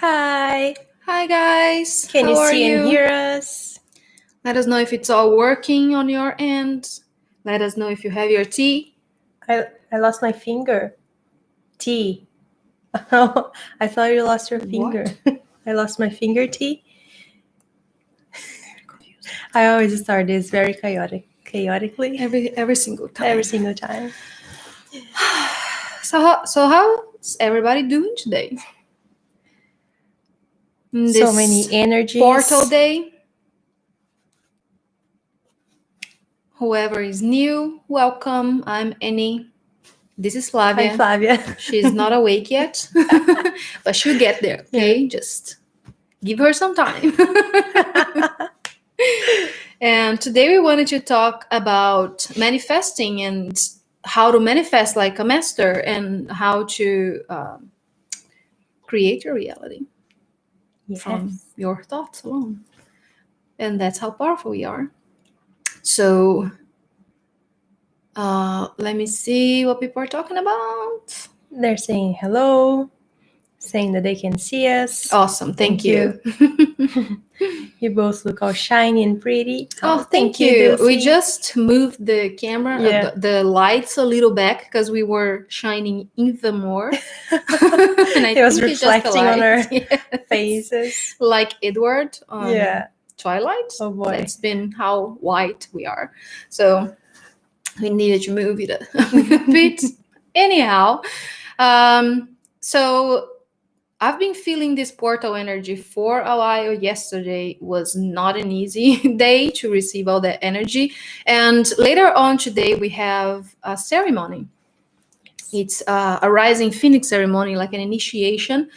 Hi. Hi guys, Can how you are see and you? hear us? Let us know if it's all working on your end. Let us know if you have your tea. I lost my finger. T. Oh, I thought you lost your finger. I lost my finger, T. I always start this very chaotically. Every single time. Every single time. So how's everybody doing today? So many energies. Portal day. Whoever is new, welcome. I'm Annie. This is Flavia. Hi, Flavia. She's not awake yet, but she'll get there, okay? Yeah. Just give her some time. And today we wanted to talk about manifesting and how to manifest like a master and how to create your reality from your thoughts alone. And that's how powerful we are. So let me see what people are talking about. They're saying hello, saying that they can see us. Awesome. Thank you. You both look all shiny and pretty. Oh, thank you. We Dulcie. just moved the camera, Yeah. the lights a little back because we were shining even more. And it was reflecting on our Yes. faces. Like Edward on Yeah. Twilight. Oh boy. That's been how white we are. So we needed to move it a bit. Anyhow, so I've been feeling this portal energy for a while. Yesterday was not an easy day to receive all that energy. And later on today, we have a ceremony. It's a rising phoenix ceremony, like an initiation.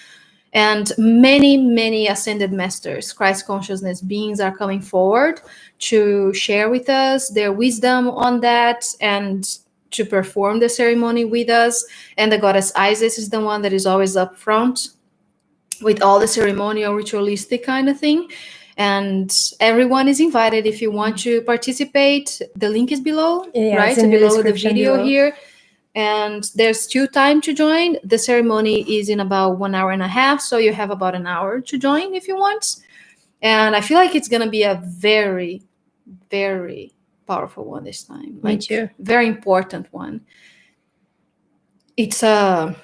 And many ascended masters, Christ consciousness beings are coming forward to share with us their wisdom on that and to perform the ceremony with us. And the goddess Isis is the one that is always up front with all the ceremonial ritualistic kind of thing. And everyone is invited if you want to participate. The link is below, right? It's in below the video below. here. And there's still time to join. The ceremony is in about 1 hour and a half, so you have about an hour to join if you want. And I feel like it's gonna be a very, very powerful one this time. Me too. Very important one. It's an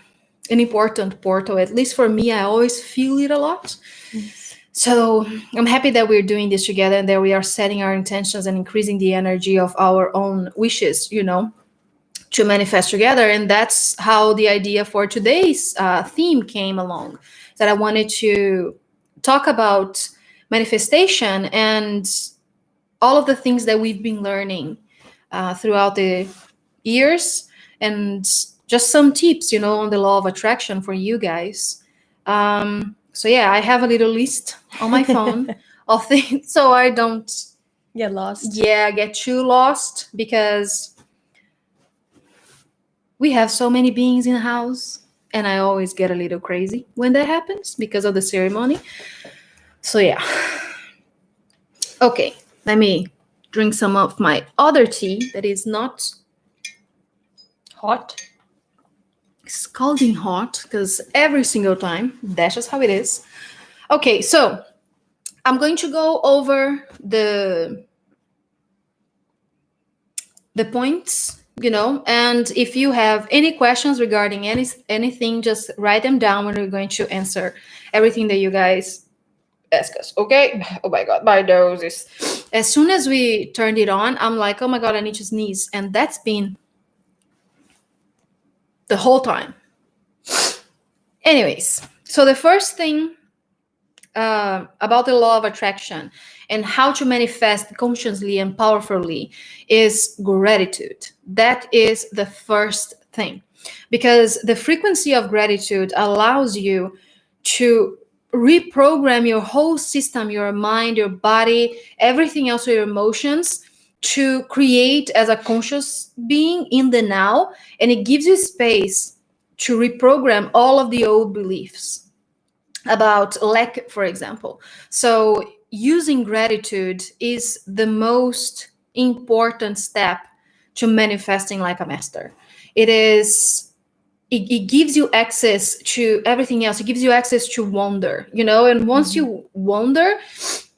important portal, at least for me. I always feel it a lot. Yes. So I'm happy that we're doing this together and that we are setting our intentions and increasing the energy of our own wishes, to manifest together. And that's how the idea for today's theme came along, that I wanted to talk about manifestation and all of the things that we've been learning throughout the years, and just some tips, on the law of attraction for you guys. So yeah, I have a little list on my phone of things so I don't get lost. Yeah, get too lost, because we have so many beings in the house, and I always get a little crazy when that happens because of the ceremony. So yeah. Okay, let me drink some of my other tea that is not hot. Scalding hot, because every single time, that's just how it is. Okay, so I'm going to go over the points, and if you have any questions regarding anything, just write them down, and we're going to answer everything that you guys ask us, okay? Oh my god, my nose is... As soon as we turned it on, I'm like, oh my god, I need to sneeze, and that's been the whole time. Anyways, so the first thing about the law of attraction and how to manifest consciously and powerfully is gratitude. That is the first thing, because the frequency of gratitude allows you to reprogram your whole system, your mind, your body, everything else, your emotions, to create as a conscious being in the now, and it gives you space to reprogram all of the old beliefs about lack, for example. So using gratitude is the most important step to manifesting like a master. It is it gives you access to everything else. It gives you access to wonder, and once you wonder,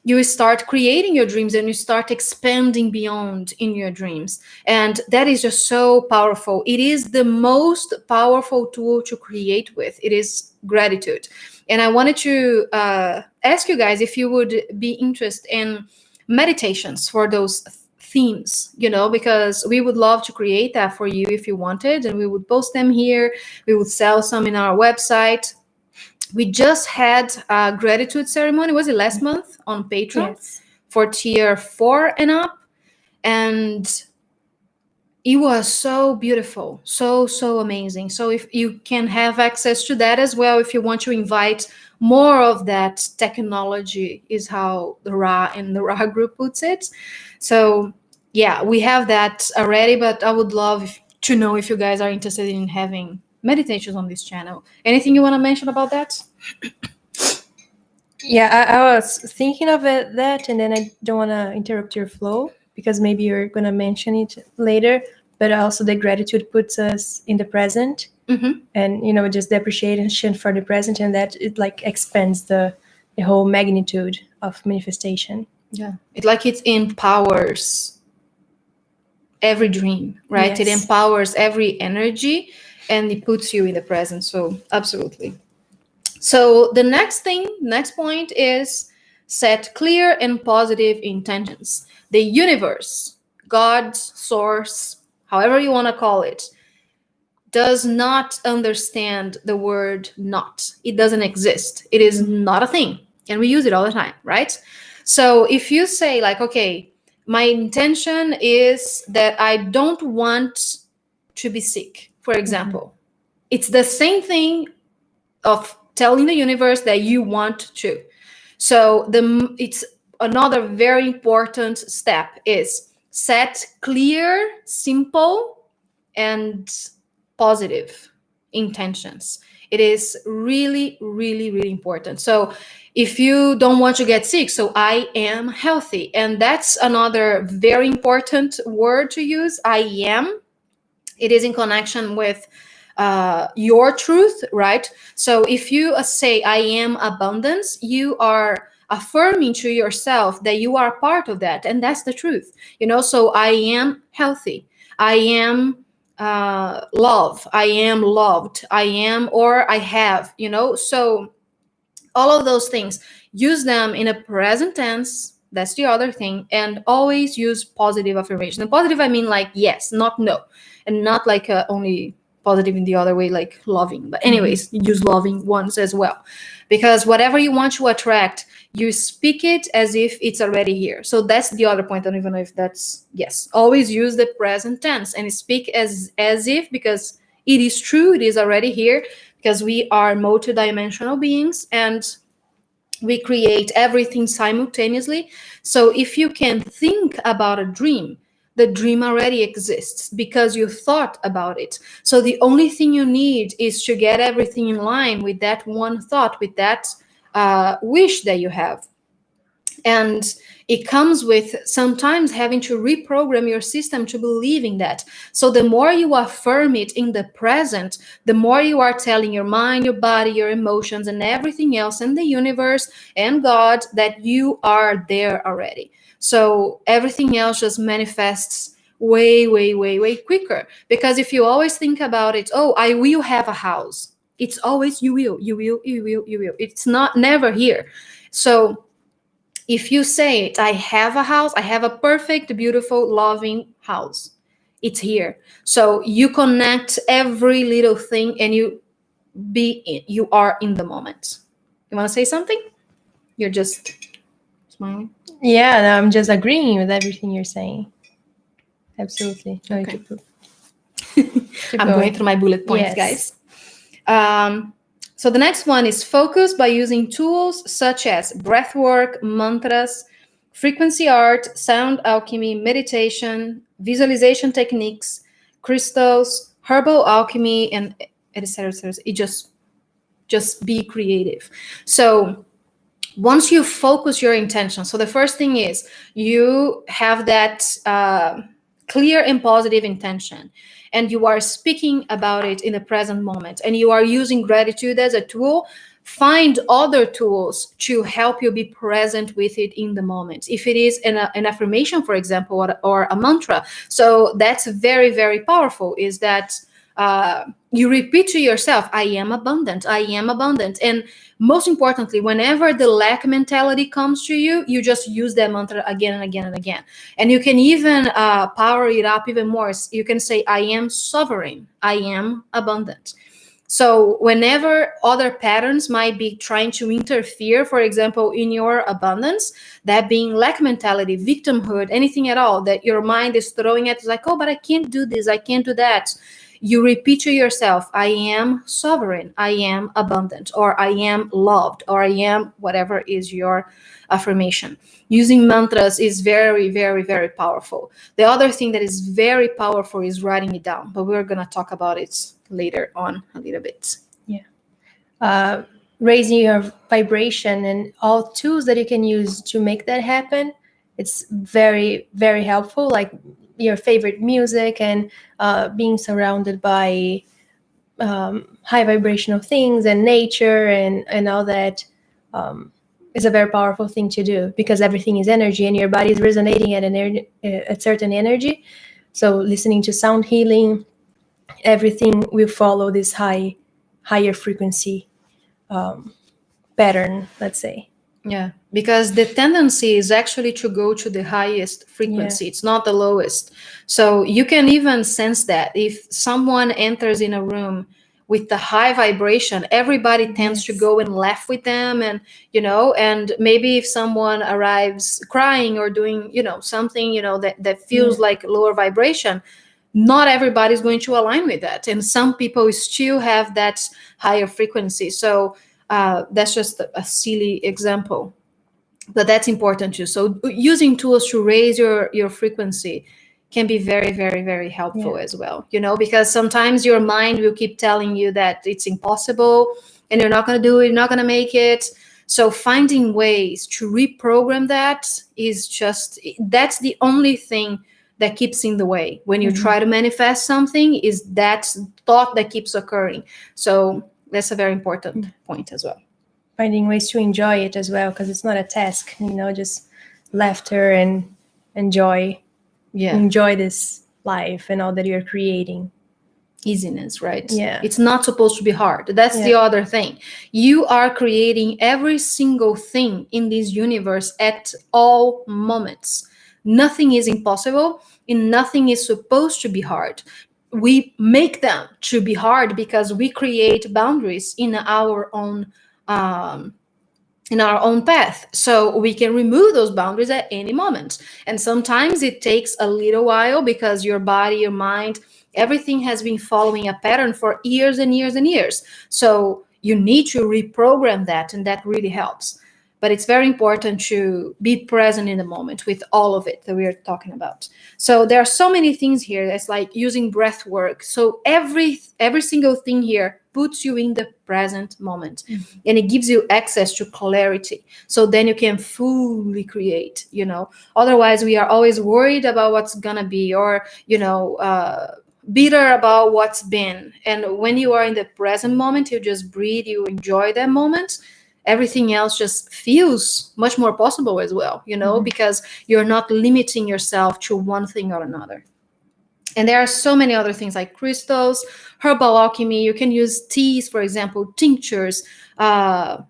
you start creating your dreams and you start expanding beyond in your dreams. And that is just so powerful. It is the most powerful tool to create with. It is gratitude. And I wanted to ask you guys if you would be interested in meditations for those themes, because we would love to create that for you if you wanted, and we would post them here. We would sell some in our website. We just had a gratitude ceremony. Was it last month on Patreon? Yes. For tier 4 and up, and it was so beautiful, so amazing. So if you can have access to that as well, if you want to invite more of that technology, is how the Ra and the Ra group puts it. So yeah, we have that already, but I would love to know if you guys are interested in having meditations on this channel. Anything you want to mention about that? Yeah, I was thinking of that, and then I don't want to interrupt your flow because maybe you're going to mention it later. But also, the gratitude puts us in the present, and just the appreciation for the present, and that it like expands the whole magnitude of manifestation. Yeah, it empowers every dream, right? It Yes. empowers every energy, and it puts you in the present. So absolutely. So the next point is set clear and positive intentions. The universe, God, source, however you want to call it, does not understand the word not. It doesn't exist. It is not a thing. And we use it all the time, right? So if you say like, okay, my intention is that I don't want to be sick, for example, it's the same thing of telling the universe that you want to. So it's another very important step is set clear, simple, and positive intentions. It is really, really, really important. So if you don't want to get sick, so I am healthy. And that's another very important word to use. I am. It is in connection with your truth, right? So if you say I am abundance, you are affirming to yourself that you are part of that, and that's the truth. So I am healthy, I am love, I am loved, I am, or I have, so all of those things, use them in a present tense. That's the other thing. And always use positive affirmation. And positive, I mean like yes, not no, and not like only positive in the other way, like loving. But anyways, use loving ones as well, because whatever you want to attract, you speak it as if it's already here. So that's the other point. I don't even know if that's yes. Always use the present tense and speak as if, because it is true, it is already here, because we are multidimensional beings and we create everything simultaneously. So if you can think about a dream, the dream already exists because you thought about it. So the only thing you need is to get everything in line with that one thought, with that wish that you have. And it comes with sometimes having to reprogram your system to believe in that. So the more you affirm it in the present, the more you are telling your mind, your body, your emotions, and everything else, and the universe and God, that you are there already. So everything else just manifests way, way, way, way quicker. Because if you always think about it, oh, I will have a house. It's always you will, you will, you will, you will. It's not never here. So if you say it, I have a house, I have a perfect, beautiful, loving house. It's here. So you connect every little thing and you are in the moment. You want to say something? You're just smiling. Yeah, no, I'm just agreeing with everything you're saying. Absolutely. No, Okay. Keep I'm going through my bullet points, Yes. guys. So the next one is focus by using tools such as breathwork, mantras, frequency art, sound alchemy, meditation, visualization techniques, crystals, herbal alchemy, and etc. It just be creative. So once you focus your intention, so the first thing is you have that clear and positive intention, and you are speaking about it in the present moment, and you are using gratitude as a tool, find other tools to help you be present with it in the moment. If it is an affirmation, for example, or a mantra, so that's very, very powerful, is that you repeat to yourself, I am abundant, I am abundant. And most importantly, whenever the lack mentality comes to you, you just use that mantra again and again and again. And you can even power it up even more. You can say, I am sovereign, I am abundant. So whenever other patterns might be trying to interfere, for example, in your abundance, that being lack mentality, victimhood, anything at all that your mind is throwing at, like, oh, but I can't do this, I can't do that. You repeat to yourself, I am sovereign, I am abundant, or I am loved, or I am whatever is your affirmation. Using mantras is very, very, very powerful. The other thing that is very powerful is writing it down, but we're going to talk about it later on a little bit. Raising your vibration and all tools that you can use to make that happen, it's very, very helpful. Like your favorite music and being surrounded by high vibrational things and nature and all that is a very powerful thing to do, because everything is energy and your body is resonating at a certain energy. So listening to sound healing, everything will follow this higher frequency pattern, let's say. Yeah, because the tendency is actually to go to the highest frequency. Yeah. It's not the lowest. So you can even sense that if someone enters in a room with the high vibration, everybody tends to go and laugh with them, and and maybe if someone arrives crying or doing something that feels like lower vibration, not everybody's going to align with that, and some people still have that higher frequency. So that's just a silly example, but that's important too. So using tools to raise your frequency can be very, very, very helpful as well, because sometimes your mind will keep telling you that it's impossible and you're not going to do it, you're not going to make it. So finding ways to reprogram that that's the only thing that keeps in the way when you try to manifest something, is that thought that keeps occurring. So that's a very important point as well. Finding ways to enjoy it as well, because it's not a task, just laughter and enjoy this life and all that you're creating. Easiness, right? Yeah. It's not supposed to be hard. That's the other thing. You are creating every single thing in this universe at all moments. Nothing is impossible and nothing is supposed to be hard. We make them to be hard because we create boundaries in our own path. So we can remove those boundaries at any moment. And sometimes it takes a little while because your body, your mind, everything has been following a pattern for years and years and years. So you need to reprogram that, and that really helps. But it's very important to be present in the moment with all of it that we are talking about. So there are so many things here. It's like using breath work. So every single thing here puts you in the present moment, and it gives you access to clarity. So then you can fully create, Otherwise, we are always worried about what's gonna be, or, bitter about what's been. And when you are in the present moment, you just breathe, you enjoy that moment. Everything else just feels much more possible as well, because you're not limiting yourself to one thing or another. And there are so many other things like crystals, herbal alchemy. You can use teas, for example, tinctures, Bach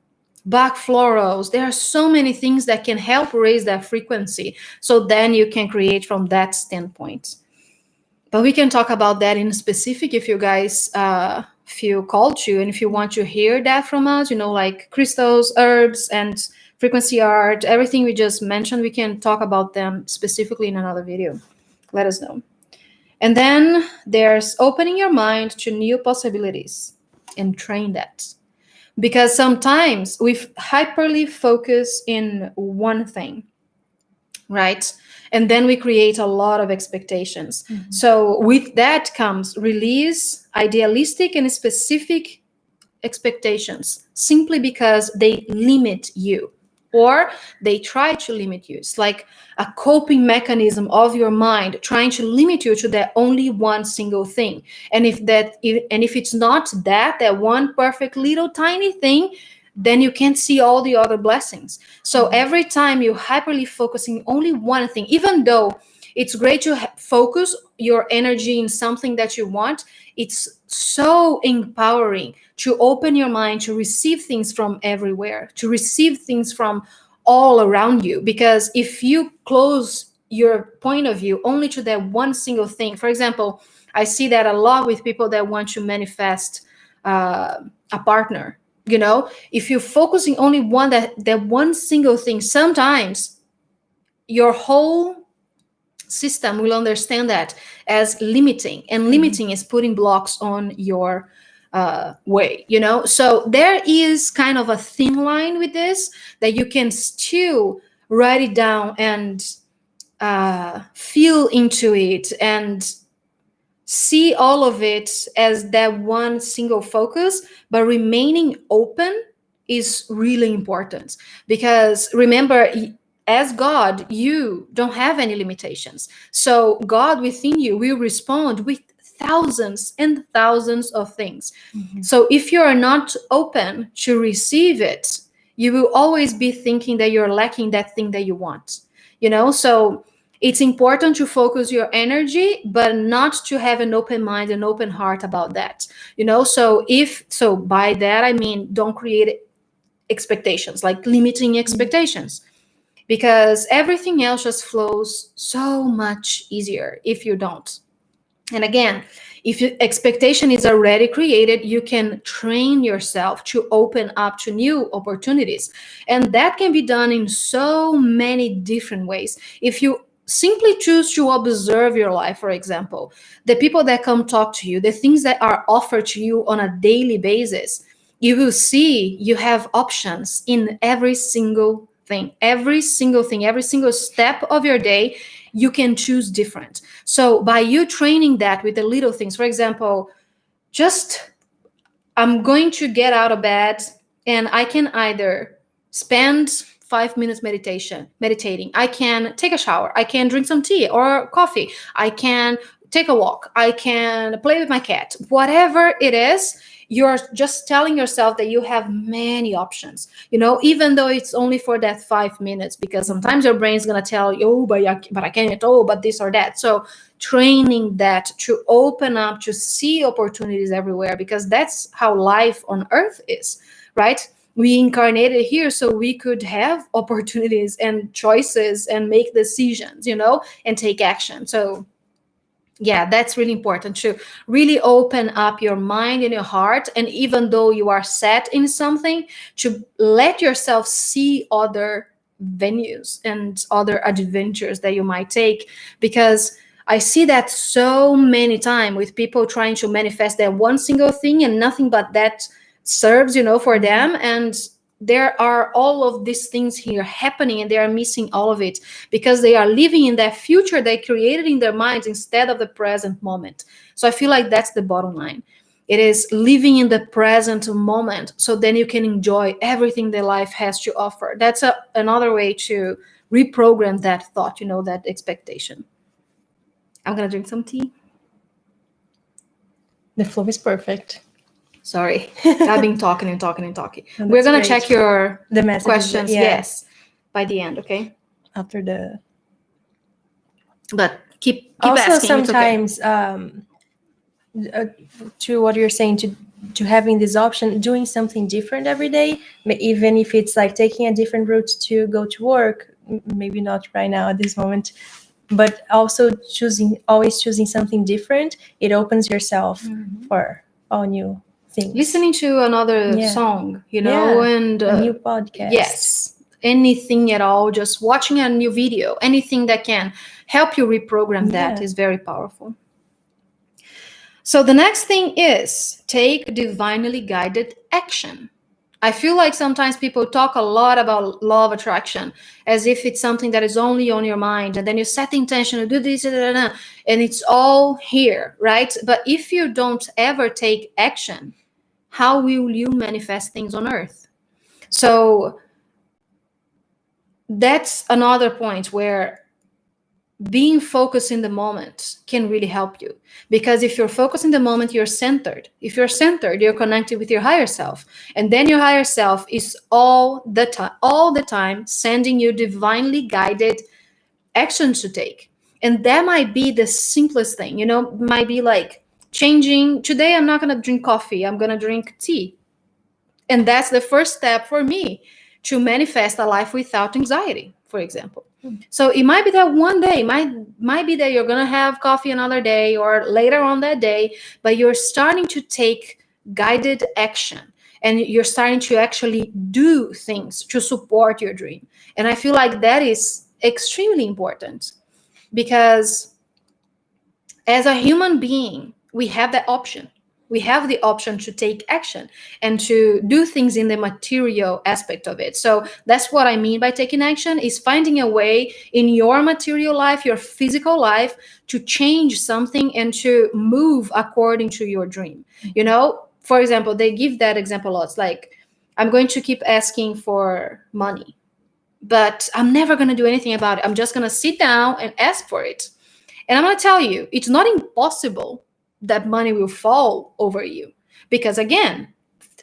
florals. There are so many things that can help raise that frequency. So then you can create from that standpoint. But we can talk about that in specific if you guys feel called to, and if you want to hear that from us, like crystals, herbs, and frequency art, everything we just mentioned, we can talk about them specifically in another video. Let us know. And then there's opening your mind to new possibilities and train that. Because sometimes we hyperly focus in one thing, right? And then we create a lot of expectations. So with that comes release idealistic and specific expectations, simply because they limit you. or they try to limit you. It's like a coping mechanism of your mind trying to limit you to that only one single thing. And if it's not that one perfect little tiny thing, then you can't see all the other blessings. So every time you hyperly focusing only one thing, even though it's great to focus your energy in something that you want, it's so empowering to open your mind to receive things from everywhere, to receive things from all around you. Because if you close your point of view only to that one single thing, for example, I see that a lot with people that want to manifest a partner. If you're focusing only that one single thing, sometimes your whole system will understand that as limiting, and limiting is putting blocks on your way. So there is kind of a thin line with this, that you can still write it down and feel into it and see all of it as that one single focus, but remaining open is really important. Because remember, as God, you don't have any limitations. So God within you will respond with thousands and thousands of things. So if you are not open to receive it, you will always be thinking that you're lacking that thing that you want. So it's important to focus your energy, but not to have an open mind and open heart about that. So by that I mean, don't create expectations, like limiting expectations, because everything else just flows so much easier if you don't. And again, if your expectation is already created, you can train yourself to open up to new opportunities. And that can be done in so many different ways. If you simply choose to observe your life, for example, the people that come talk to you, the things that are offered to you on a daily basis, you will see you have options in every single thing, every single step of your day. You can choose different. So by you training that with the little things, for example, just I'm going to get out of bed and I can either spend 5 minutes meditating. I can take a shower. I can drink some tea or coffee. I can take a walk. I can play with my cat. Whatever it is, you're just telling yourself that you have many options, even though it's only for that 5 minutes, because sometimes your brain is going to tell you, oh, but I can't, oh, but this or that. So training that to open up, to see opportunities everywhere, because that's how life on earth is, right? We incarnated here so we could have opportunities and choices and make decisions, and take action. So yeah, that's really important, to really open up your mind and your heart. And even though you are set in something, to let yourself see other venues and other adventures that you might take. Because I see that so many times with people trying to manifest that one single thing, and nothing but that serves, for them. And there are all of these things here happening, and they are missing all of it because they are living in that future they created in their minds instead of the present moment. So I feel like that's the bottom line. It is living in the present moment, so then you can enjoy everything that life has to offer. That's another way to reprogram that thought, that expectation. I'm gonna drink some tea. The flow is perfect. Sorry, I've been talking and talking and talking. We're gonna check the questions, yes, by the end, okay? After the. But keep also asking. Sometimes, to what you're saying, to having this option, doing something different every day, even if it's like taking a different route to go to work, maybe not right now at this moment, but also always choosing something different. It opens yourself for all new things. Listening to another song, and a new podcast. Yes, anything at all. Just watching a new video, anything that can help you reprogram that is very powerful. So the next thing is take divinely guided action. I feel like sometimes people talk a lot about law of attraction as if it's something that is only on your mind, and then you set the intention to do this, and it's all here, right? But if you don't ever take action, how will you manifest things on earth? So that's another point where being focused in the moment can really help you. Because if you're focused in the moment, you're centered. If you're centered, you're connected with your higher self. And then your higher self is all the time sending you divinely guided actions to take. And that might be the simplest thing, might be like changing. Today, I'm not going to drink coffee, I'm going to drink tea. And that's the first step for me to manifest a life without anxiety, for example. So it might be that one day, might be that you're going to have coffee another day or later on that day, but you're starting to take guided action and you're starting to actually do things to support your dream. And I feel like that is extremely important, because as a human being, we have that option. We have the option to take action and to do things in the material aspect of it. So that's what I mean by taking action, is finding a way in your material life, your physical life, to change something and to move according to your dream. For example, they give that example lots, like, I'm going to keep asking for money, but I'm never going to do anything about it. I'm just going to sit down and ask for it. And I'm going to tell you, it's not impossible that money will fall over you. Because again,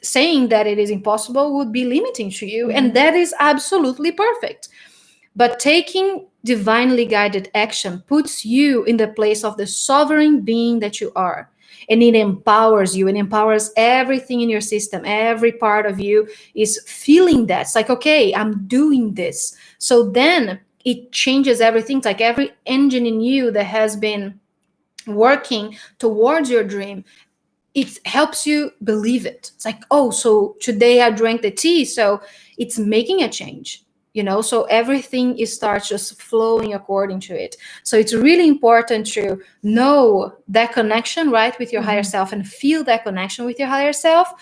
saying that it is impossible would be limiting to you. Mm-hmm. And that is absolutely perfect. But taking divinely guided action puts you in the place of the sovereign being that you are. And it empowers you and empowers everything in your system. Every part of you is feeling that. It's like, okay, I'm doing this. So then it changes everything. It's like every engine in you that has been working towards your dream, it helps you believe it. It's like, oh, so today I drank the tea, so it's making a change. So everything starts just flowing according to it. So it's really important to know that connection, right, with your mm-hmm. higher self, and feel that connection with your higher self,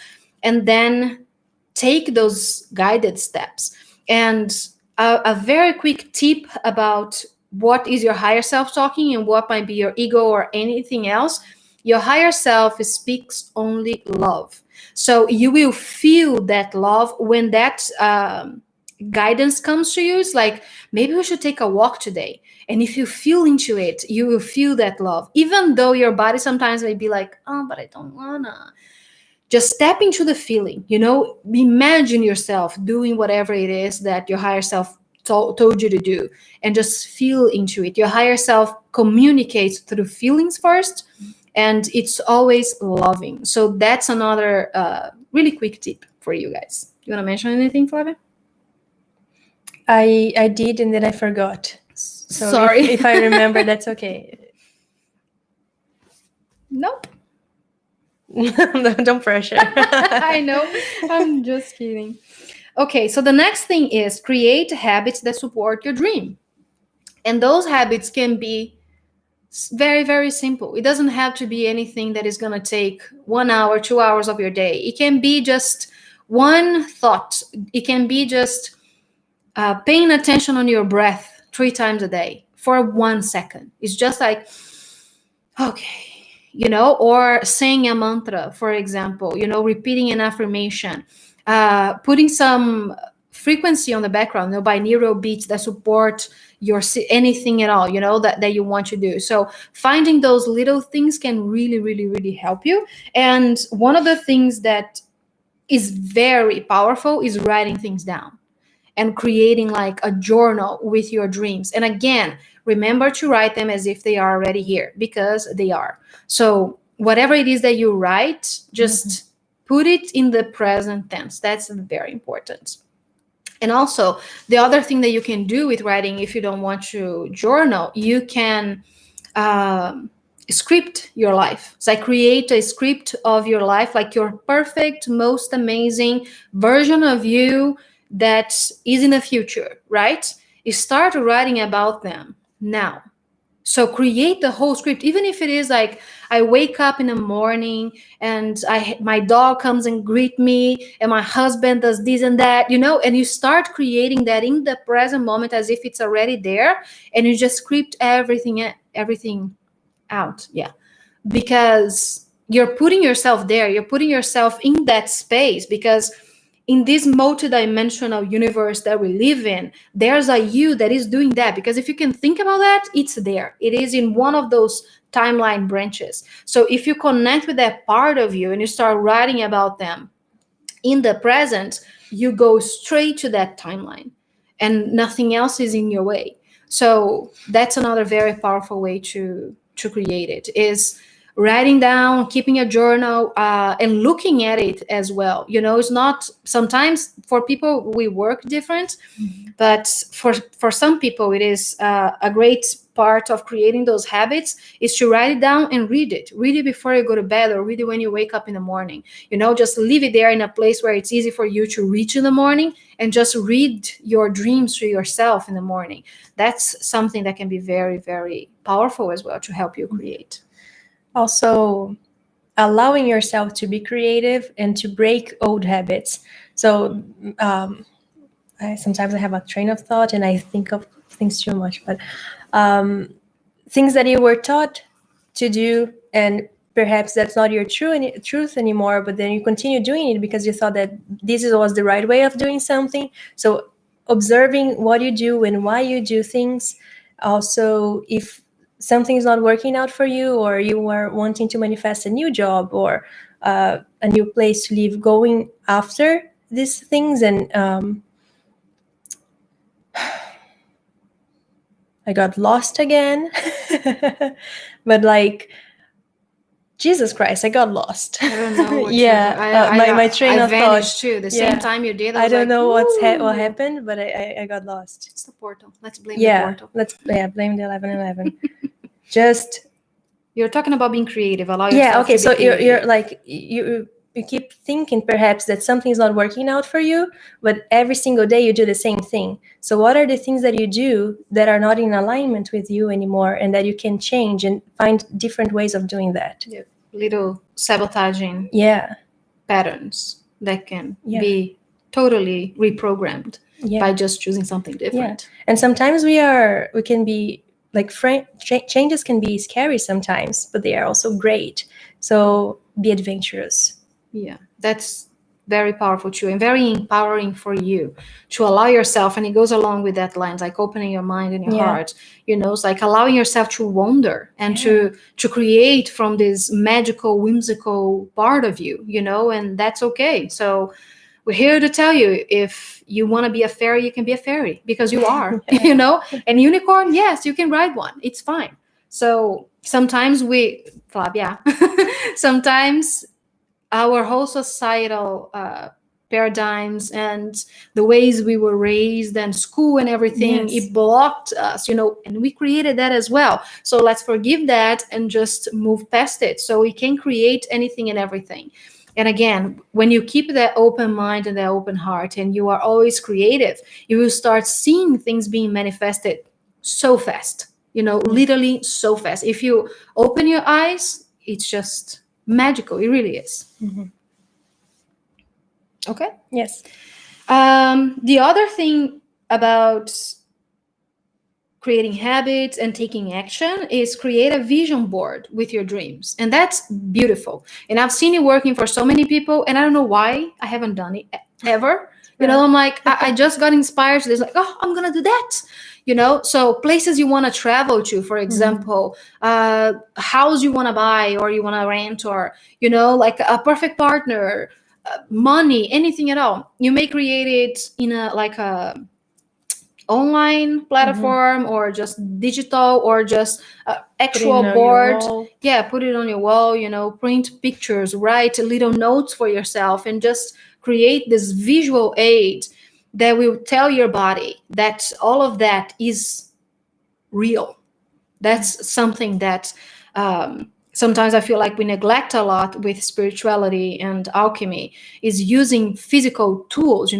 and then take those guided steps. And a very quick tip about what is your higher self talking and what might be your ego or anything else. Your higher self speaks only love. So you will feel that love when that guidance comes to you. It's like, maybe we should take a walk today. And if you feel into it, you will feel that love, even though your body sometimes may be like, oh, but I don't wanna. Just step into the feeling, imagine yourself doing whatever it is that your higher self told you to do, and just feel into it. Your higher self communicates through feelings first, and it's always loving. So that's another really quick tip for you guys. You want to mention anything, Flavia? I did, and then I forgot. So sorry. If I remember, that's okay. Nope. Don't pressure. I know. I'm just kidding. Okay, so the next thing is create habits that support your dream. And those habits can be very, very simple. It doesn't have to be anything that is going to take 1 hour, 2 hours of your day. It can be just one thought. It can be just paying attention on your breath 3 times a day for 1 second. It's just like, okay, or saying a mantra, for example, repeating an affirmation, putting some frequency on the background, binaural beats that support your anything at all, that you want to do. So finding those little things can really, really, really help you. And one of the things that is very powerful is writing things down and creating like a journal with your dreams. And again, remember to write them as if they are already here, because they are. So whatever it is that you write, just mm-hmm. put it in the present tense. That's very important. And also, the other thing that you can do with writing, if you don't want to journal, you can script your life. So create a script of your life, like your perfect, most amazing version of you that is in the future, right? You start writing about them now. So create the whole script, even if it is like, I wake up in the morning and my dog comes and greet me and my husband does this and that, and you start creating that in the present moment as if it's already there, and you just script everything out. Yeah. Because you're putting yourself there, you're putting yourself in that space, because in this multidimensional universe that we live in, there's a you that is doing that. Because if you can think about that, it's there. It is in one of those timeline branches. So if you connect with that part of you and you start writing about them in the present, you go straight to that timeline and nothing else is in your way. So that's another very powerful way to create it, is writing down, keeping a journal, and looking at it as well. It's not, sometimes for people we work different, but for some people it is a great part of creating those habits is to write it down and read it before you go to bed, or read it when you wake up in the morning. Just leave it there in a place where it's easy for you to reach in the morning, and just read your dreams to yourself in the morning. That's something that can be very, very powerful as well to help you create. Also, allowing yourself to be creative and to break old habits. So sometimes I have a train of thought and I think of things too much, but things that you were taught to do, and perhaps that's not your truth anymore, but then you continue doing it because you thought that this was the right way of doing something. So observing what you do and why you do things. Also, if something is not working out for you, or you are wanting to manifest a new job or a new place to live, going after these things. And I got lost again. But like, Jesus Christ, I got lost. I don't know what my train of vanished thought too. The same time you did, I don't know what what happened, but I got lost. It's the portal. Let's blame the portal. Let's blame the 11:11. Just, you're talking about being creative. Allow yourself to be so creative. you're like, you keep thinking perhaps that something is not working out for you, but every single day you do the same thing. So what are the things that you do that are not in alignment with you anymore, and that you can change and find different ways of doing that? Yeah. Little sabotaging patterns that can be totally reprogrammed by just choosing something different. And sometimes we can be like, changes can be scary sometimes, but they are also great. So be adventurous. Yeah, that's very powerful too, and very empowering for you to allow yourself, and it goes along with that lens, like opening your mind and your heart. It's like allowing yourself to wonder and to create from this magical, whimsical part of you, and that's okay. So we're here to tell you, if you want to be a fairy, you can be a fairy, because you are. And unicorn, yes, you can ride one, it's fine. So sometimes Flavia, sometimes our whole societal paradigms and the ways we were raised and school and everything, it blocked us, and we created that as well. So let's forgive that and just move past it, so we can create anything and everything. And again, when you keep that open mind and that open heart, and you are always creative, you will start seeing things being manifested so fast, literally so fast. If you open your eyes, it's just magical. It really is. Okay. Yes. The other thing about creating habits and taking action is create a vision board with your dreams. And that's beautiful. And I've seen it working for so many people, and I don't know why I haven't done it ever. I'm like, I just got inspired to this, like, oh, I'm gonna do that. So places you want to travel to, for example, house you want to buy or you want to rent, or like a perfect partner, money, anything at all. You may create it in a online platform, or just digital, or just actual board. Put it on your wall, print pictures, write little notes for yourself, and just create this visual aid that will tell your body that all of that is real. That's something that sometimes I feel like we neglect a lot with spirituality and alchemy, is using physical tools,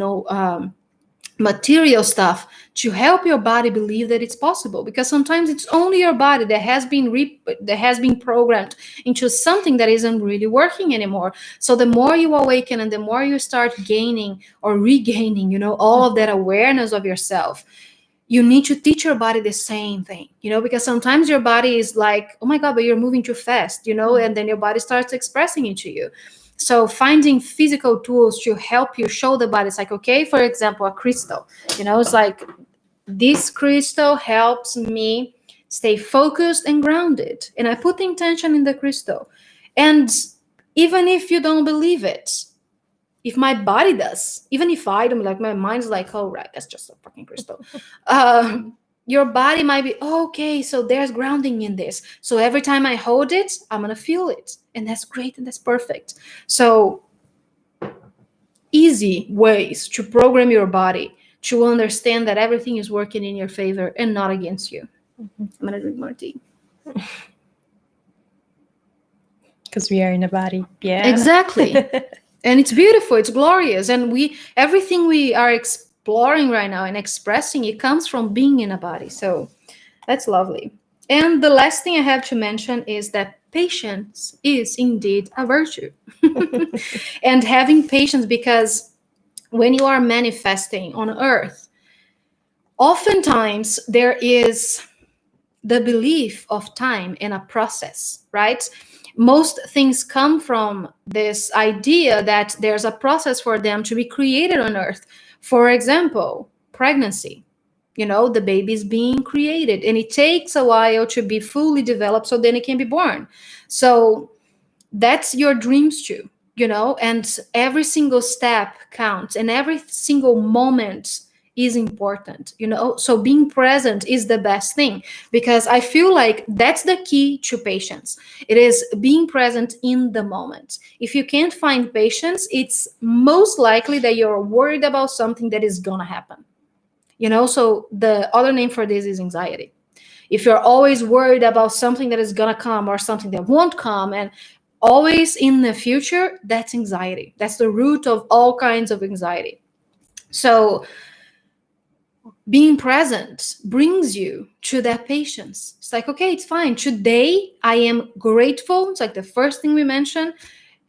material stuff, to help your body believe that it's possible. Because sometimes it's only your body that has been programmed into something that isn't really working anymore. So the more you awaken and the more you start gaining or regaining, all of that awareness of yourself, you need to teach your body the same thing, because sometimes your body is like, oh my God, but you're moving too fast, and then your body starts expressing it to you. So finding physical tools to help you show the body, it's like, okay, for example, a crystal, it's like, this crystal helps me stay focused and grounded. And I put the intention in the crystal. And even if you don't believe it, if my body does, even if I don't, like my mind's like, oh, right, that's just a fucking crystal. Your body might be, oh, okay, so there's grounding in this. So every time I hold it, I'm going to feel it. And that's great and that's perfect. So easy ways to program your body to understand that everything is working in your favor and not against you. I'm going to drink more tea. Because we are in a body. Yeah. Exactly. And it's beautiful. It's glorious. And everything we are exploring right now and expressing, it comes from being in a body. So that's lovely. And the last thing I have to mention is that patience is indeed a virtue. And having patience, because when you are manifesting on earth, oftentimes there is the belief of time in a process, right? Most things come from this idea that there's a process for them to be created on earth. For example, pregnancy. The baby is being created and it takes a while to be fully developed so then it can be born. So that's your dreams too, and every single step counts and every single moment is important, so being present is the best thing, because I feel like that's the key to patience. It is being present in the moment. If you can't find patience, it's most likely that you're worried about something that is gonna happen, so the other name for this is anxiety. If you're always worried about something that is gonna come or something that won't come and always in the future, that's anxiety. That's the root of all kinds of anxiety. So being present brings you to that patience. It's like, okay, it's fine. Today, I am grateful. It's like the first thing we mentioned.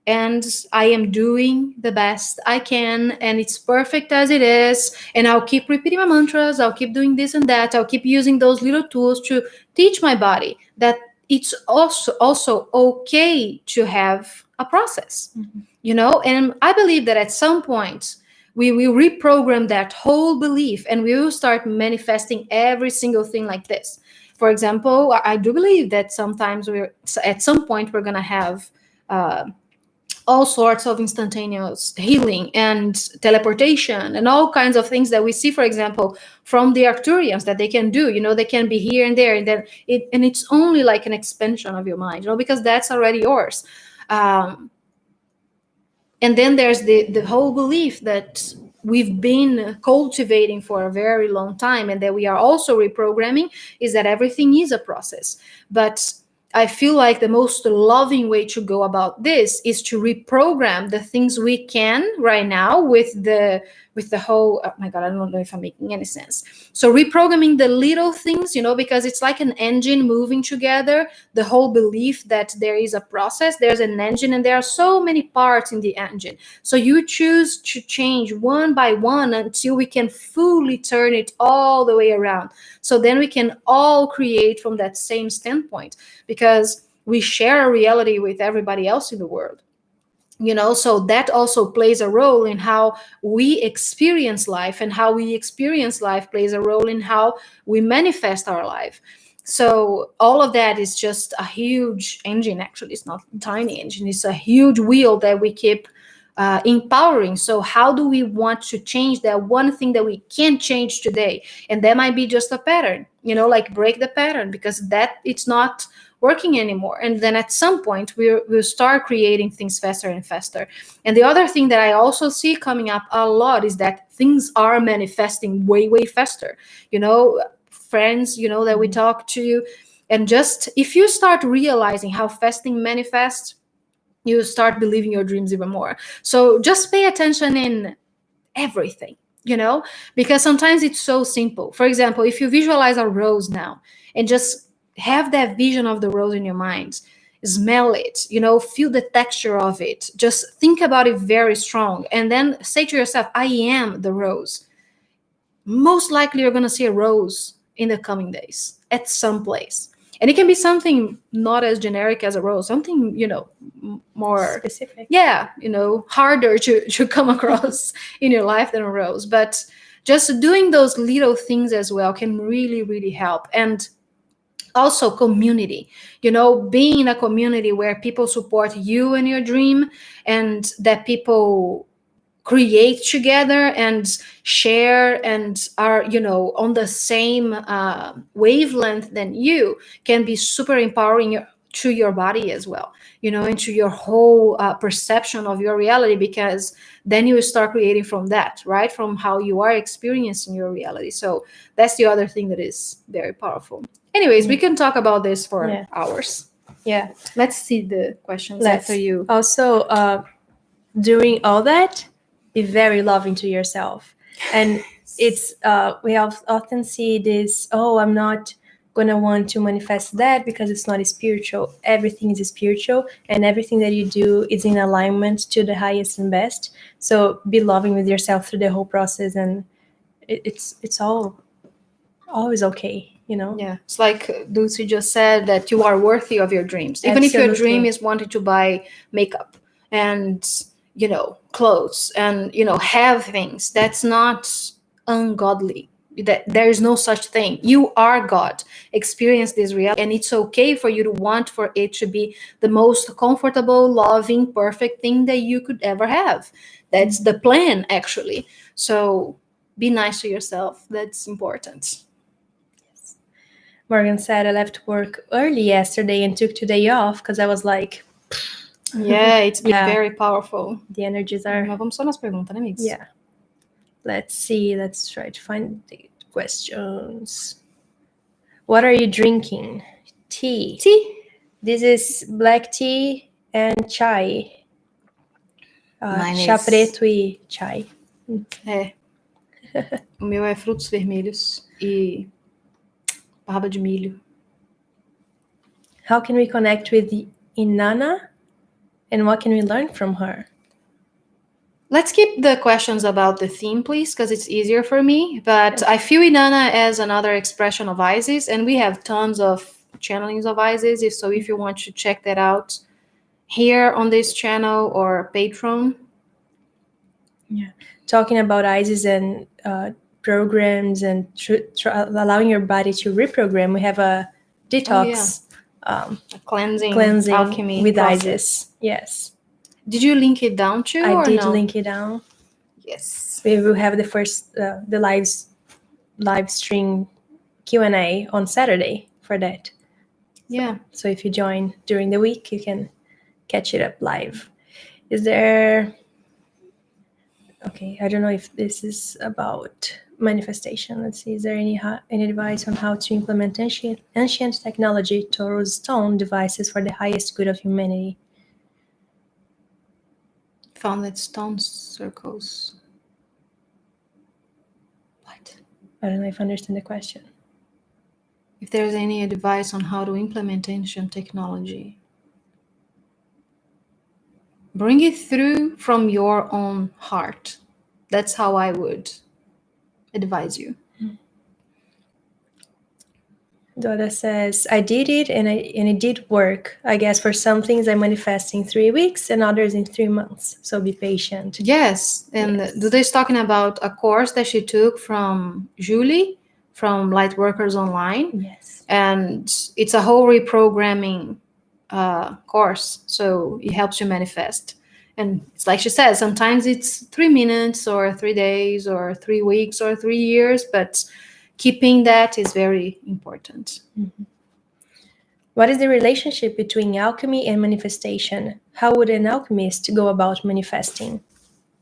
And I am doing the best I can. And it's perfect as it is. And I'll keep repeating my mantras. I'll keep doing this and that. I'll keep using those little tools to teach my body that it's also okay to have a process, And I believe that at some point, we will reprogram that whole belief and we will start manifesting every single thing like this. For example, I do believe that sometimes at some point we're going to have all sorts of instantaneous healing and teleportation and all kinds of things that we see, for example, from the Arcturians that they can do. They can be here and there, and then it's only like an expansion of your mind, because that's already yours. And then there's the whole belief that we've been cultivating for a very long time and that we are also reprogramming, is that everything is a process. But I feel like the most loving way to go about this is to reprogram the things we can right now with the whole, oh my God, I don't know if I'm making any sense. So reprogramming the little things, because it's like an engine moving together. The whole belief that there is a process, there's an engine, and there are so many parts in the engine. So you choose to change one by one until we can fully turn it all the way around. So then we can all create from that same standpoint, because we share a reality with everybody else in the world. So that also plays a role in how we experience life, and how we experience life plays a role in how we manifest our life. So all of that is just a huge engine. Actually, it's not a tiny engine. It's a huge wheel that we keep empowering. So how do we want to change that one thing that we can't change today? And that might be just a pattern, like break the pattern, because that it's not working anymore. And then at some point we'll start creating things faster and faster. And the other thing that I also see coming up a lot is that things are manifesting way, way faster. Friends, that we talk to, and just if you start realizing how fast things manifest, you start believing your dreams even more. So just pay attention in everything, because sometimes it's so simple. For example, if you visualize a rose now and just have that vision of the rose in your mind, smell it, feel the texture of it, just think about it very strong, and then say to yourself, I am the rose. most likely you're going to see a rose in the coming days at some place. And it can be something not as generic as a rose, something, more Specific. yeah, harder to come across in your life than a rose. But just doing those little things as well can really, really help. And also community, being in a community where people support you and your dream, and that people create together and share and are on the same wavelength than you, can be super empowering to your body as well, and to your whole perception of your reality, because then you start creating from that, right, from how you are experiencing your reality. So that's the other thing that is very powerful. Anyways, we can talk about this for hours. Yeah. Let's see the questions after you. Also, during all that, be very loving to yourself. And it's we often see this, I'm not gonna want to manifest that because it's not spiritual. Everything is spiritual, and everything that you do is in alignment to the highest and best. So be loving with yourself through the whole process, and it's all always okay. Yeah, it's like Dulce just said, that you are worthy of your dreams. Even if your dream is wanting to buy makeup and, clothes and, have things, that's not ungodly. That there is no such thing. You are God. Experience this reality, and it's okay for you to want for it to be the most comfortable, loving, perfect thing that you could ever have. That's the plan, actually. So be nice to yourself. That's important. Morgan said, I left work early yesterday and took today off because I was like... Yeah, it's been very powerful. The energies are... Mas vamos só nas perguntas, né, amigos? Yeah. Let's see. Let's try to find the questions. What are you drinking? Tea. This is black tea and chai. Chá preto e chai. É. O meu é frutos vermelhos e barba de milho. How can we connect with Inanna? And what can we learn from her? Let's keep the questions about the theme, please, because it's easier for me. But I feel Inanna as another expression of Isis, and we have tons of channelings of Isis. So if you want to check that out here on this channel or Patreon. Yeah. Talking about Isis and programs and allowing your body to reprogram, we have a detox... a cleansing alchemy with process. Isis. Yes. Did you link it down too? I did link it down. Yes. We will have the first the live stream Q&A on Saturday for that. Yeah. So if you join during the week, you can catch it up live. Is there... Okay, I don't know if this is about manifestation. Let's see. Is there any advice on how to implement ancient technology towards stone devices for the highest good of humanity? Found that stone circles. What? I don't know if I understand the question. If there's any advice on how to implement ancient technology, bring it through from your own heart. That's how I would advise you. Dora says, I did it and it did work. I guess for some things I manifest in 3 weeks and others in 3 months. So be patient. Yes. And Duda is talking about a course that she took from Julie from Lightworkers Online. Yes. And it's a whole reprogramming course. So it helps you manifest. And it's like she said, sometimes it's 3 minutes or 3 days or 3 weeks or 3 years, but keeping that is very important. Mm-hmm. What is the relationship between alchemy and manifestation? How would an alchemist go about manifesting?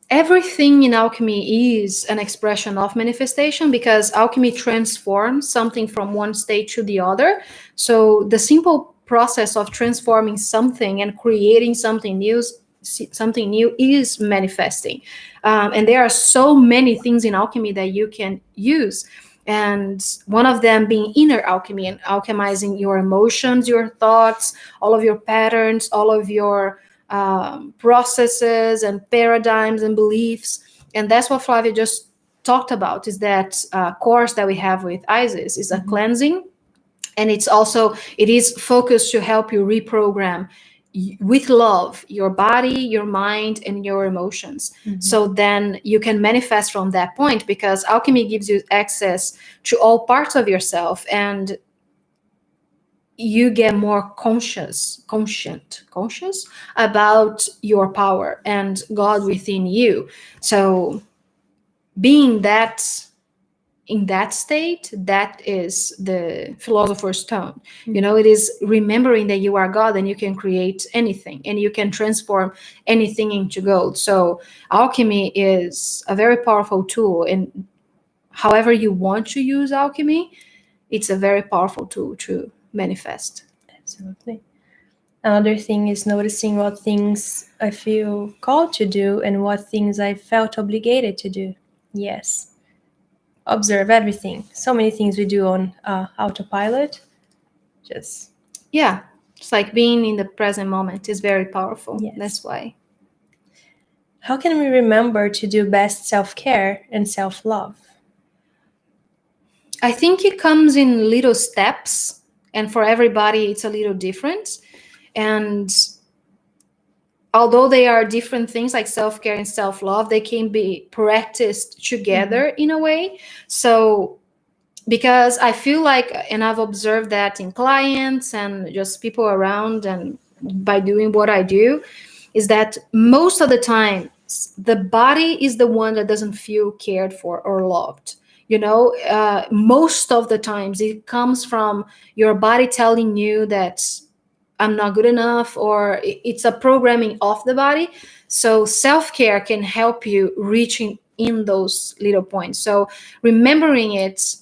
Everything in alchemy is an expression of manifestation, because alchemy transforms something from one state to the other. So the simple process of transforming something and creating something new is manifesting. And there are so many things in alchemy that you can use. And one of them being inner alchemy, and alchemizing your emotions, your thoughts, all of your patterns, all of your processes and paradigms and beliefs. And that's what Flavia just talked about is that course that we have with Isis is a cleansing, and it is focused to help you reprogram with love your body, your mind, and your emotions. So then you can manifest from that point, because alchemy gives you access to all parts of yourself, and you get more conscious about your power and God within you. So being that in that state, that is the philosopher's stone. It is remembering that you are God and you can create anything and you can transform anything into gold. So alchemy is a very powerful tool, and however you want to use alchemy, it's a very powerful tool to manifest. Absolutely. Another thing is noticing what things I feel called to do and what things I felt obligated to do. Yes. Observe everything. So many things we do on autopilot. Yeah, it's like being in the present moment is very powerful. Yes. That's why. How can we remember to do best self-care and self-love? I think it comes in little steps, and for everybody it's a little different. And although they are different things, like self-care and self-love, they can be practiced together in a way. So because I feel like, and I've observed that in clients and just people around, and by doing what I do, is that most of the time the body is the one that doesn't feel cared for or loved. Most of the times it comes from your body telling you that I'm not good enough, or it's a programming of the body. So self-care can help you reaching in those little points. So remembering it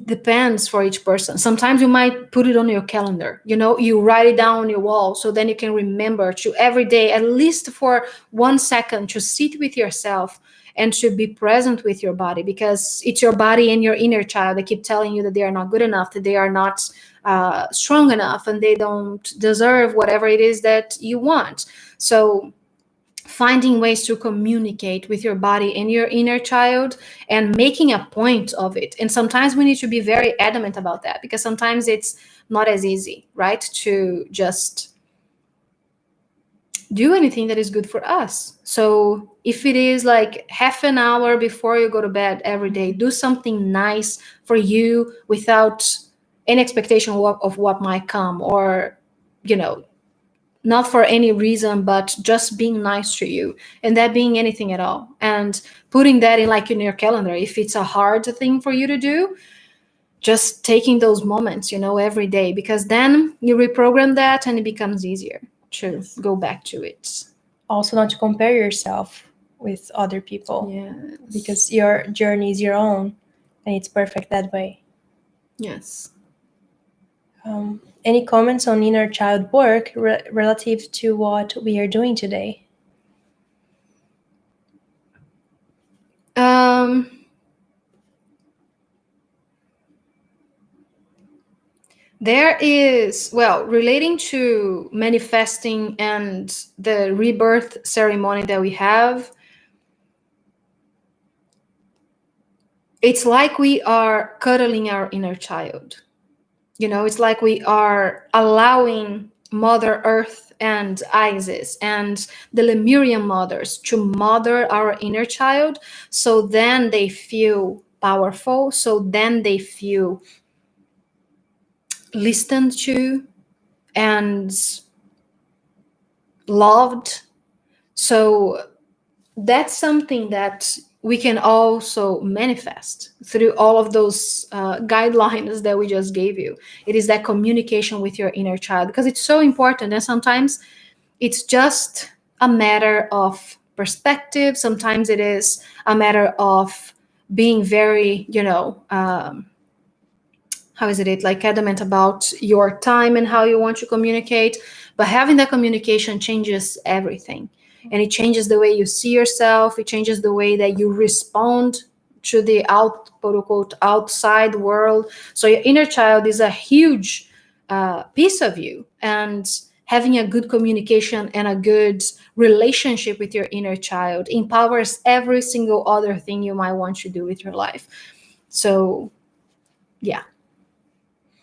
depends for each person. Sometimes you might put it on your calendar, you write it down on your wall, so then you can remember to every day, at least for 1 second, to sit with yourself and to be present with your body, because it's your body and your inner child that keep telling you that they are not good enough, that they are not strong enough, and they don't deserve whatever it is that you want. So finding ways to communicate with your body and your inner child and making a point of it. And sometimes we need to be very adamant about that, because sometimes it's not as easy, right, to just do anything that is good for us. So if it is like half an hour before you go to bed every day, do something nice for you without any expectation of what might come, or not for any reason, but just being nice to you, and that being anything at all, and putting that in your calendar. If it's a hard thing for you to do, just taking those moments, every day, because then you reprogram that and it becomes easier to go back to it. Also, not to compare yourself with other people. Yes. Because your journey is your own, and it's perfect that way. Yes. Any comments on inner child work relative to what we are doing today? There is, relating to manifesting and the rebirth ceremony that we have, it's like we are cuddling our inner child. It's like we are allowing Mother Earth and Isis and the Lemurian mothers to mother our inner child, so then they feel powerful, so then they feel listened to and loved. So that's something that we can also manifest through all of those guidelines that we just gave you. It is that communication with your inner child, because it's so important. And sometimes it's just a matter of perspective. Sometimes it is a matter of being very, how is it, like adamant about your time and how you want to communicate. But having that communication changes everything. And it changes the way you see yourself. It changes the way that you respond to the quote unquote outside world. So your inner child is a huge piece of you, and having a good communication and a good relationship with your inner child empowers every single other thing you might want to do with your life. So, yeah.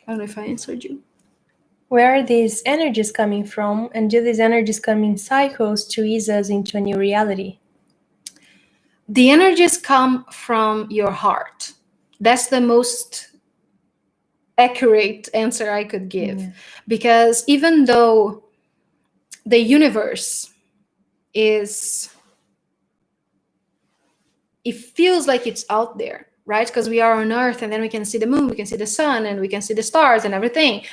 I don't know if I answered you. Where are these energies coming from? And do these energies come in cycles to ease us into a new reality? The energies come from your heart. That's the most accurate answer I could give. Yeah. Because even though the universe it feels like it's out there, right? Because we are on Earth and then we can see the moon, we can see the sun, and we can see the stars and everything.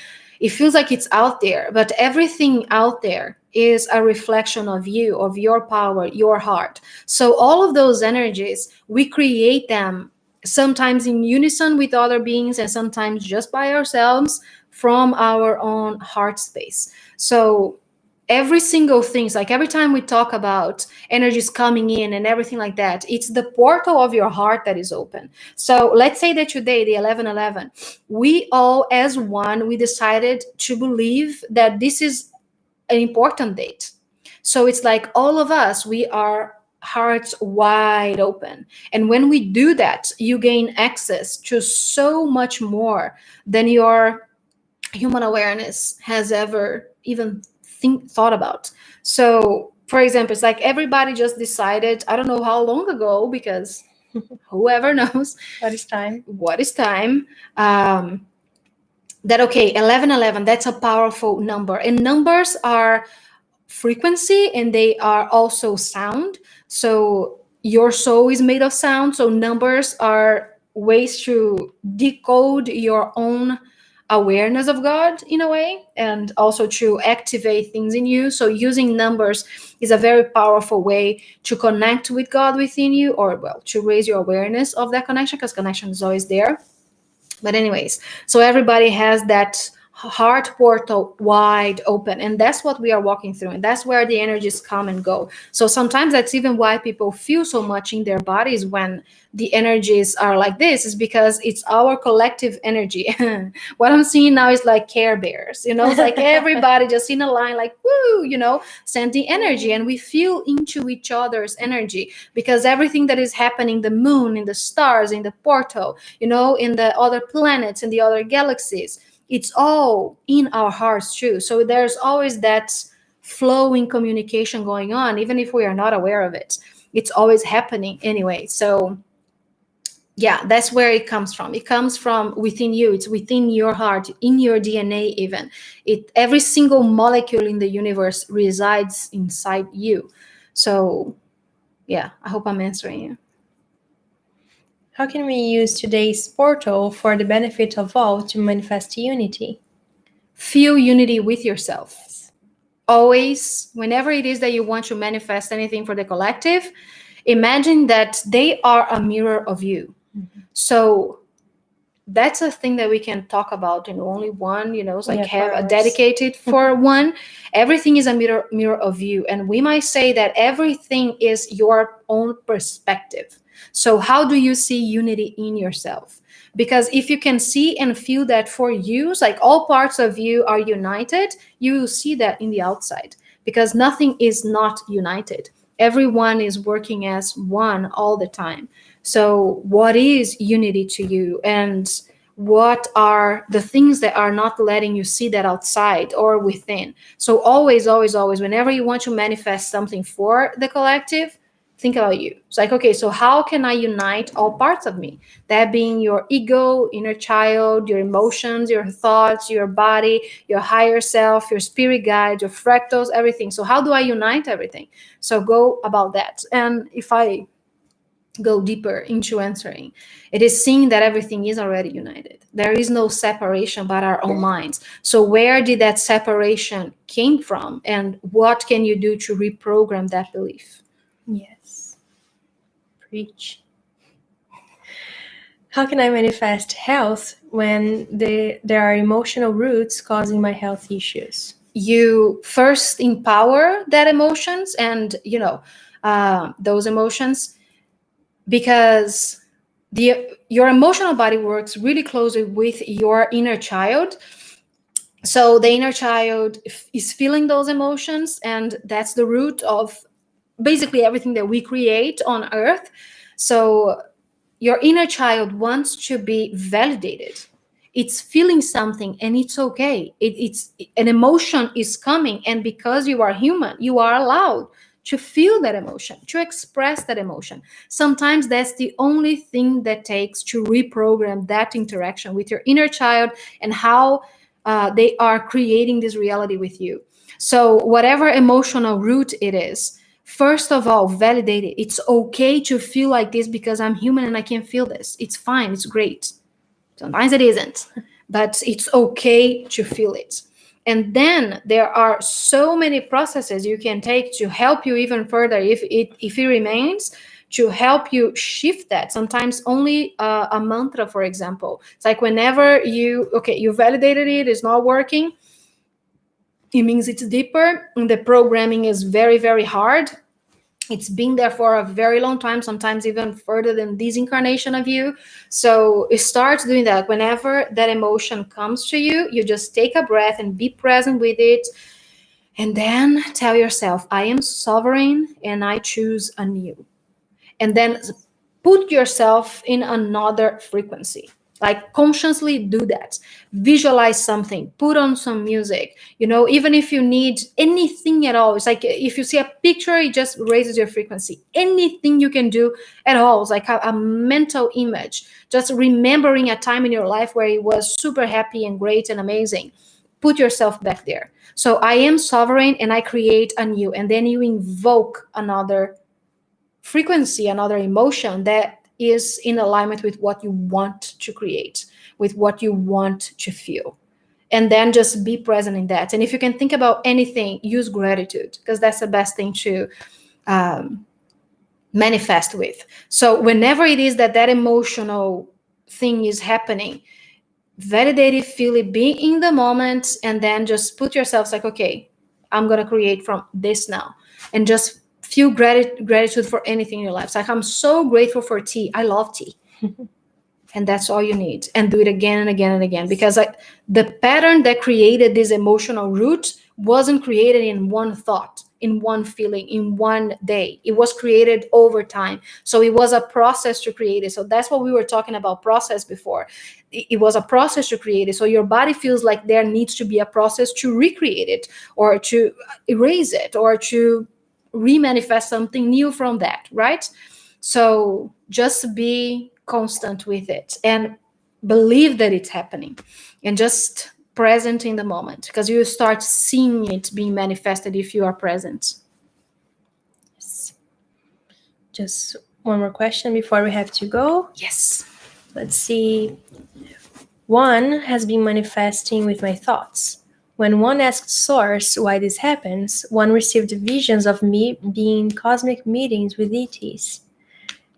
It feels like it's out there, but everything out there is a reflection of you, of your power, your heart. So all of those energies, we create them sometimes in unison with other beings and sometimes just by ourselves from our own heart space. So every single thing, like every time we talk about energies coming in and everything like that, it's the portal of your heart that is open. So let's say that today, the 11/11, we all as one, we decided to believe that this is an important date. So it's like all of us, we are hearts wide open. And when we do that, you gain access to so much more than your human awareness has ever even thought about. So, for example, it's like everybody just decided, I don't know how long ago, because whoever knows What is time? what is time, that, okay, 11/11, that's a powerful number. And numbers are frequency and they are also sound. So your soul is made of sound. So numbers are ways to decode your own awareness of God in a way, and also to activate things in you. So using numbers is a very powerful way to connect with God within you, or, well, to raise your awareness of that connection, because connection is always there. But anyways, so everybody has that heart portal wide open, and that's what we are walking through, and that's where the energies come and go. So sometimes that's even why people feel so much in their bodies when the energies are like this, is because it's our collective energy. What I'm seeing now is like Care Bears, it's like everybody just in a line, like, woo, sending energy, and we feel into each other's energy, because everything that is happening, the moon, in the stars, in the portal, in the other planets, in the other galaxies, it's all in our hearts too. So there's always that flowing communication going on, even if we are not aware of it. It's always happening anyway. So yeah, that's where it comes from. It comes from within you. It's within your heart, in your DNA even. Every single molecule in the universe resides inside you. So yeah, I hope I'm answering you. How can we use today's portal for the benefit of all to manifest unity? Feel unity with yourself. Always, whenever it is that you want to manifest anything for the collective, imagine that they are a mirror of you. Mm-hmm. So that's a thing that we can talk about in only one, it's like have a dedicated for one. Everything is a mirror of you. And we might say that everything is your own perspective. So how do you see unity in yourself? Because if you can see and feel that for you, it's like all parts of you are united, you will see that in the outside, because nothing is not united. Everyone is working as one all the time. So what is unity to you? And what are the things that are not letting you see that outside or within? So always, always, always, whenever you want to manifest something for the collective, think about you. It's like, okay, so how can I unite all parts of me? That being your ego, inner child, your emotions, your thoughts, your body, your higher self, your spirit guide, your fractals, everything. So how do I unite everything? So go about that. And if I go deeper into answering, it is seeing that everything is already united. There is no separation but our own minds. So where did that separation came from, and what can you do to reprogram that belief? Yes. Preach. How can I manifest health when there are emotional roots causing my health issues? You first empower that emotions and those emotions, because your emotional body works really closely with your inner child. So the inner child is feeling those emotions, and that's the root of basically everything that we create on earth. So your inner child wants to be validated. It's feeling something and it's okay. It's an emotion is coming, and because you are human, you are allowed to feel that emotion, to express that emotion. Sometimes that's the only thing that takes to reprogram that interaction with your inner child and how they are creating this reality with you. So whatever emotional root it is, first of all, validate it. It's okay to feel like this because I'm human and I can feel this. It's fine. It's great. Sometimes it isn't, but it's okay to feel it. And then there are so many processes you can take to help you even further if it remains, to help you shift that. Sometimes only a mantra, for example. It's like whenever you validated it's not working, it means it's deeper and the programming is very, very hard. It's been there for a very long time, sometimes even further than this incarnation of you. So start doing that. Whenever that emotion comes to you, you just take a breath and be present with it. And then tell yourself, I am sovereign and I choose anew. And then put yourself in another frequency. Like consciously do that. Visualize something, put on some music, even if you need anything at all. It's like if you see a picture, it just raises your frequency. Anything you can do at all. It's like a mental image, just remembering a time in your life where it was super happy and great and amazing. Put yourself back there. So I am sovereign and I create anew. And then you invoke another frequency, another emotion that is in alignment with what you want to create, with what you want to feel. And then just be present in that. And if you can think about anything, use gratitude, because that's the best thing to manifest with. So whenever it is that emotional thing is happening, validate it, feel it, be in the moment, and then just put yourself like, okay, I'm going to create from this now. And just feel gratitude for anything in your life. It's like, I'm so grateful for tea. I love tea. And that's all you need. And do it again and again and again. Because the pattern that created this emotional root wasn't created in one thought, in one feeling, in one day. It was created over time. So it was a process to create it. So that's what we were talking about process before. It was a process to create it. So your body feels like there needs to be a process to recreate it, or to erase it, or to remanifest something new from that, right? So just be constant with it and believe that it's happening, and just present in the moment, because you start seeing it being manifested if you are present. Yes. Just one more question before we have to go. Yes. Let's see. One has been manifesting with my thoughts. When one asked Source why this happens, one received visions of me being in cosmic meetings with ETs.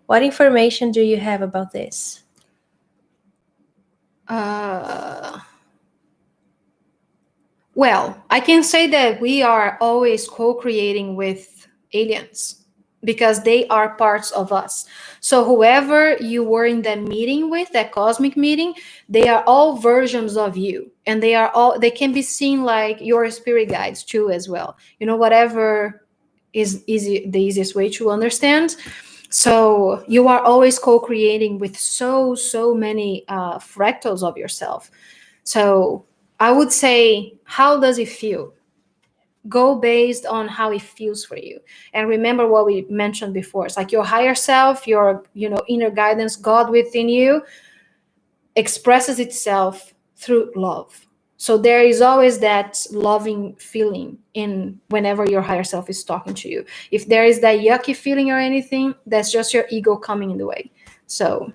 What information do you have about this? Well, I can say that we are always co-creating with aliens, because they are parts of us. So whoever you were in that meeting with, that cosmic meeting, they are all versions of you, and they can be seen like your spirit guides too as well. Whatever is easy, the easiest way to understand. So you are always co-creating with so many fractals of yourself. So I would say, how does it feel? Go based on how it feels for you. And remember what we mentioned before. It's like your higher self, your inner guidance, God within you, expresses itself through love. So there is always that loving feeling in whenever your higher self is talking to you. If there is that yucky feeling or anything, that's just your ego coming in the way. So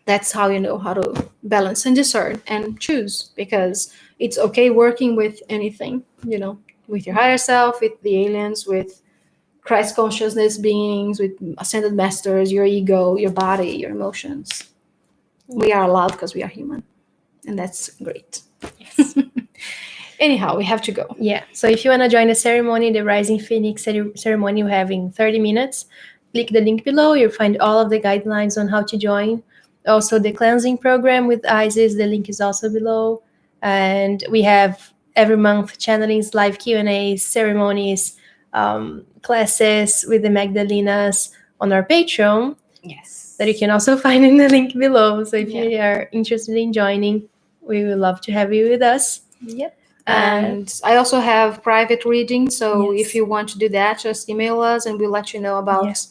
that's how you know how to balance and discern and choose, because it's okay working with anything, with your higher self, with the aliens, with Christ consciousness beings, with ascended masters, your ego, your body, your emotions. We are allowed because we are human, and that's great. Yes. Anyhow, we have to go. Yeah. So if you want to join the ceremony, the Rising Phoenix ceremony we have in 30 minutes, click the link below. You'll find all of the guidelines on how to join. Also, the cleansing program with Isis, the link is also below. And we have every month channelings, live Q&As, ceremonies, classes with the Magdalenas on our Patreon. Yes. That you can also find in the link below. So if you are interested in joining, we would love to have you with us. Yep. And I also have private reading. So Yes. if you want to do that, just email us and we'll let you know about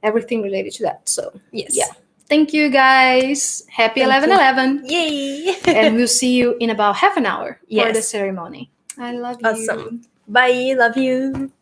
everything related to that. So yes. Thank you guys. Happy 11/11. Yay. And we'll see you in about half an hour for the Yes. ceremony. I love you. Awesome. Bye. Love you.